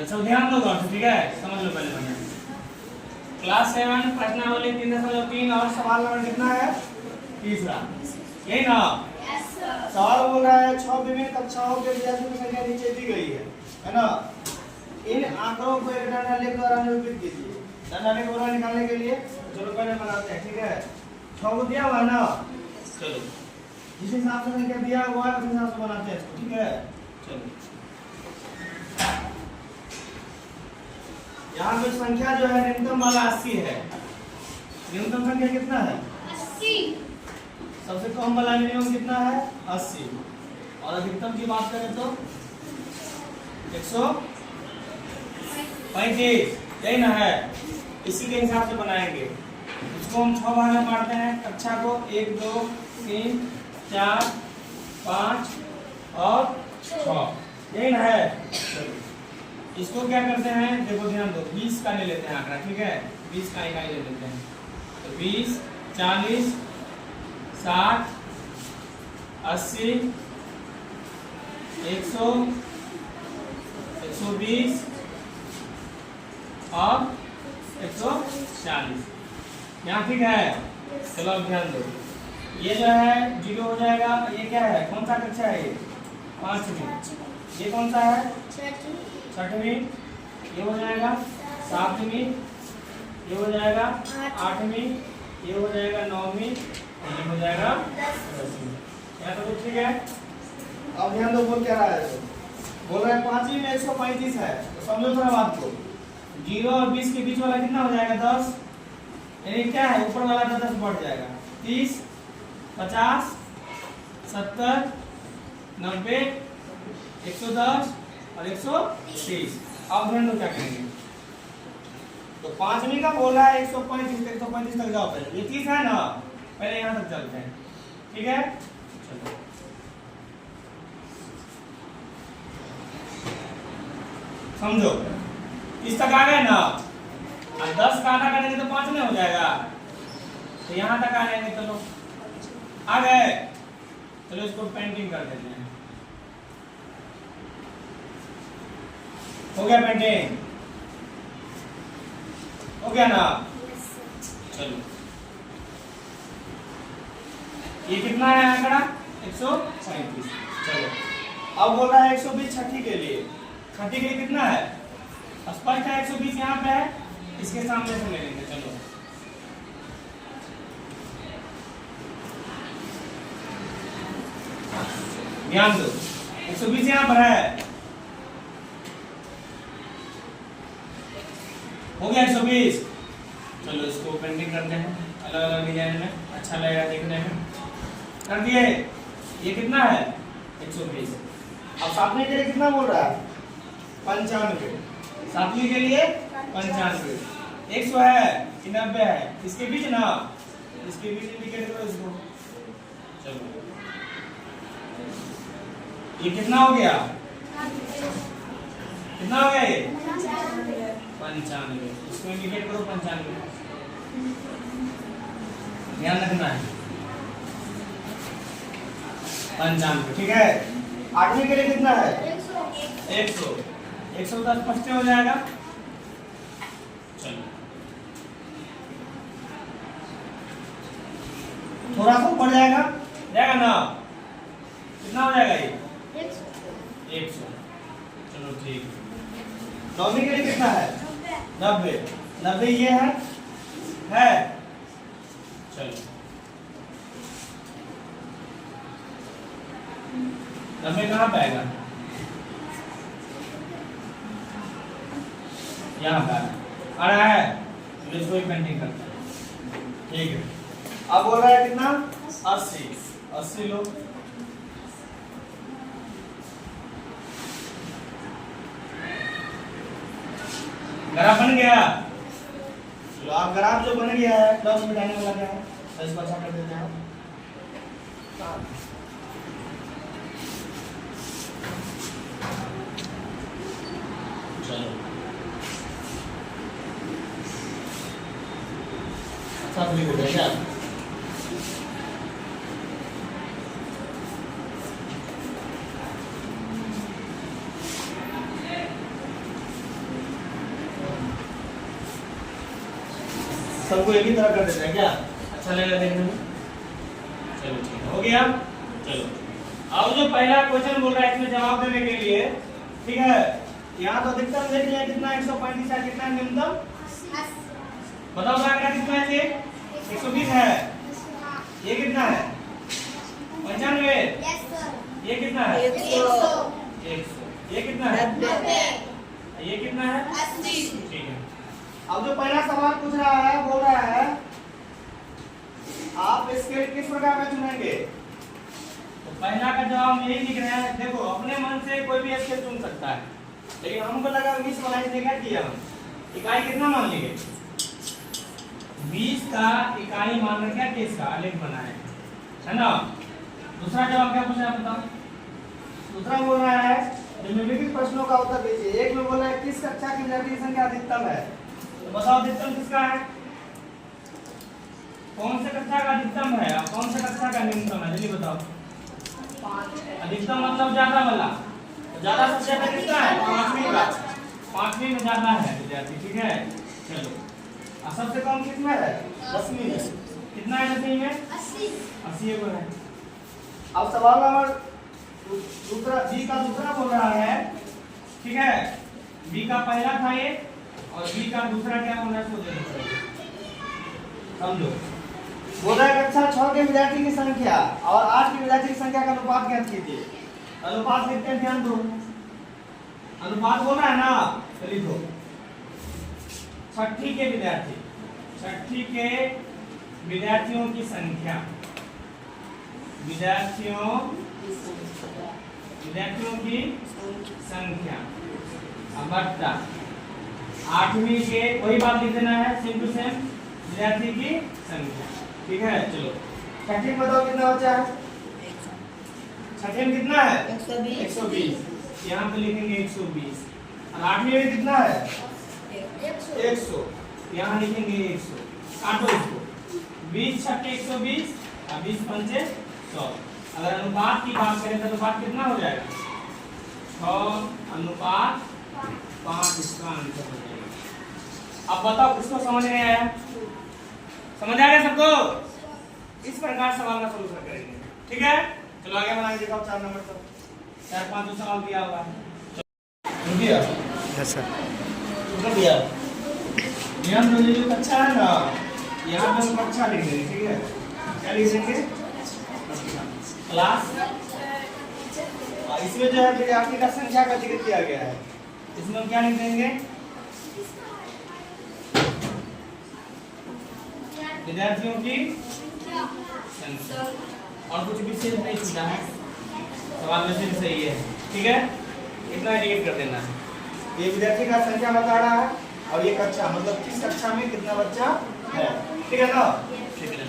सब ध्यान दो गौर से, ठीक है? समझ लो पहले बढ़िया। क्लास 7 प्रश्नावली 3.3 और सवाल नंबर कितना है? तीसरा, यही ना? सवाल बोल रहा है 6 विभिन्न कक्षाओं के विद्यार्थियों की संख्या नीचे दी गई है ना? इन आंकड़ों को एक डंडालेख द्वारा निरूपित कीजिए। डंडालेख द्वारा निकालने के लिए चलो पहले बनाते हैं, ठीक है? 6 को दिया हुआ है ना? चलो जिस हिसाब से संख्या दिया हुआ है उस हिसाब से बनाते हैं इसको, ठीक है? चलो यहाँ पे संख्या जो है न्यूनतम वाला 80 है। न्यूनतम संख्या कितना है? 80। सबसे कम वाला मिनिमम कितना है? 80। और अधिकतम की बात करें तो 135, यही ना है? इसी के हिसाब से बनाएंगे। इसको हम 6 भाग में बांटते हैं कक्षा को, 1 2 3 4 5 और 6, यही ना है? इसको क्या करते हैं, देखो ध्यान दो, 20 का ले लेते हैं आंकड़ा, ठीक है? 20 का इकाई ले लेते हैं, तो 20 40 60 80 100 120 और 140, यहाँ ठीक है? चलो अब ध्यान दो, ये जो है 0 हो जाएगा। ये क्या है, कौन सा कक्षा है? ये 5वीं। ये कौन सा है? 6वीं। ये हो जाएगा 7वीं। ये हो जाएगा 8वीं। ये हो जाएगा 9वीं। ये हो जाएगा 10वीं। यहाँ तो ठीक है? अब ध्यान दो, बोल क्या रहा है? बोल रहा है 5वीं में 135 है, तो समझो थोड़ा बात को। 0 और 20 के बीच वाला कितना हो जाएगा? 10। यानी क्या है, ऊपर वाला 10 बढ़ जाएगा, 30 50 70 90 110 और 130। अब ध्यान दो क्या करेंगे, तो 5वीं का बोला है 135 तक जाओ पहले। ये 30 है ना, पहले यहाँ तक चलते हैं, ठीक है? चलो समझो, इस तक आ गए ना? और 10 का आधा करेंगे तो 5 में हो जाएगा, तो यहाँ तक आ जाएंगे। चलो आ गए, चलो इसको पेंटिंग कर देते हैं। हो गया पेंटिंग? हो गया ना? चलो ये कितना है आंकड़ा? 135। चलो अब बोल रहा है 120 छठी के लिए। छठी के लिए कितना है? स्पष्ट है, 120 यहाँ पे है, इसके सामने से ले लेंगे। चलो ध्यान दो, 120 यहाँ पर है, हो गया 120। चलो इसको पेंटिंग करते हैं अलग अलग डिजाइन में, अच्छा लगेगा देखने में। कर दिए? ये कितना है? 120। अब 7वीं के लिए कितना बोल रहा है? 95। 7वीं के लिए 95। 100 है कि 90 है? इसके बीच ना, इसके बीच इंडिकेट करो इसको। चलो ये कितना हो गया? कितना हो गया ये? 95। इसको इंडिकेट करो 95, ध्यान रखना है 95, ठीक है? 8वीं के लिए कितना है? 100। 110 फर्स्ट हो जाएगा। चलो थोड़ा सा ऊपर जाएगा, जाएगा ना? कितना हो जाएगा ये? 100। चलो ठीक है। 9वीं के लिए कितना है? 90। 90 ये है? चलो 90 कहाँ पे आएगा? यहाँ पे आ रहा है, तो इसको ही पेंटिंग करते हैं, ठीक है? अब बोल रहा है कितना? 80। 80 लो, ग्राफ बन गया। चलो आप ग्राफ जो बन गया है, प्लस मिटाने वाला क्या है? तो इसको अच्छा कर देते हैं। चलो अच्छा क्लिक हो गया क्या? सबको एक ही तरह कर देते हैं क्या? अच्छा लगेगा देखने में? चलो ठीक है, हो गया। चलो अब जो पहला क्वेश्चन बोल रहा है इसमें जवाब देने के लिए, ठीक है, यहाँ तो अधिकतम देख लिया कितना 135 है, कितना न्यूनतम बताओ का कितना है? 120 है। ये कितना है? 95। ये कितना है? 100। ये कितना है? 90। ये कितना है? 80। ठीक है। अब जो पहला सवाल पूछ रहा है, बोल रहा है आप स्केल किस प्रकार में चुनेंगे? तो पहला का जवाब यही लिख रहे हैं। देखो अपने मन से कोई भी स्केल चुन सकता है, लेकिन हमको लगा 20 वाला इसलिए क्या किया हम इकाई कितना मान लिए? 20 का इकाई मान क्या किसका आलेख बनाए, है ना। दूसरा जवाब क्या पूछा है बताओ? दूसरा बोल रहा है निम्नलिखित प्रश्नों का उत्तर दीजिए। एक में बोल रहा है किस कक्षा की विद्यार्थी की संख्या अधिकतम है? तो बताओ अधिकतम किसका है? कौन से कक्षा का अधिकतम है और कौन से कक्षा का न्यूनतम है? जल्दी बताओ। अधिकतम मतलब ज्यादा वाला, ज्यादा सबसे ज्यादा कितना है? 5वीं का। 5वीं में ज्यादा है विद्यार्थी, ठीक है। चलो और सबसे कम कितना है? 10वीं में। कितना है 10वीं में? 80 को है। अब सवाल नंबर दूसरा बी का दूसरा बोल रहा है, ठीक है। बी का पहला था ये और बी का दूसरा क्या बोल रहा है इसको समझो। बोल रहा है कक्षा 6 के विद्यार्थी की संख्या और 8 के विद्यार्थी की संख्या का अनुपात ज्ञात कीजिए। अनुपात लिखते हैं, ध्यान दो। अनुपात बोल रहा है ना, तो लिखो 6ठी के विद्यार्थी, 6ठी के विद्यार्थियों की संख्या, विद्यार्थियों की संख्या बट्टा 8वीं के, वही बात लिख देना है सेम टू सेम, विद्यार्थी की संख्या, ठीक है। चलो 6ठी में बताओ कितना बचा है? 6ठी में कितना है? 120। यहाँ पे लिखेंगे 120। और 8वीं में कितना है? 100। यहाँ लिखेंगे 100। काटो इसको, 20 छक्के 120 और 20 पंचे 100। अगर अनुपात की बात करें तो अनुपात कितना हो जाएगा? 6:5 इसका आंसर हो जाएगा। अब बताओ किसको समझ नहीं आया? समझ आ गया सबको? इस प्रकार सवाल का सलूशन करेंगे, ठीक है। चलो आगे बनाएंगे, दिखाओ 4 नंबर पर 4-5 सवाल दिया हुआ है। दिया यस सर, मतलब दिया ध्यान दो। ये जो कक्षा है ना, यहाँ पे हम कक्षा लिख देंगे, ठीक है। क्या लिख देंगे? क्लास। इसमें जो है विद्यार्थी का संख्या का जिक्र किया गया है, इसमें हम क्या लिख देंगे? विद्यार्थियों की संख्या। और कुछ विशेष नहीं छूटा है, सवाल में सिर्फ सही है, ठीक है। इतना एडिट कर देना है। ये विद्यार्थी का संख्या बता रहा है और ये कक्षा मतलब किस कक्षा में कितना बच्चा है, ठीक है ना। ठीक है।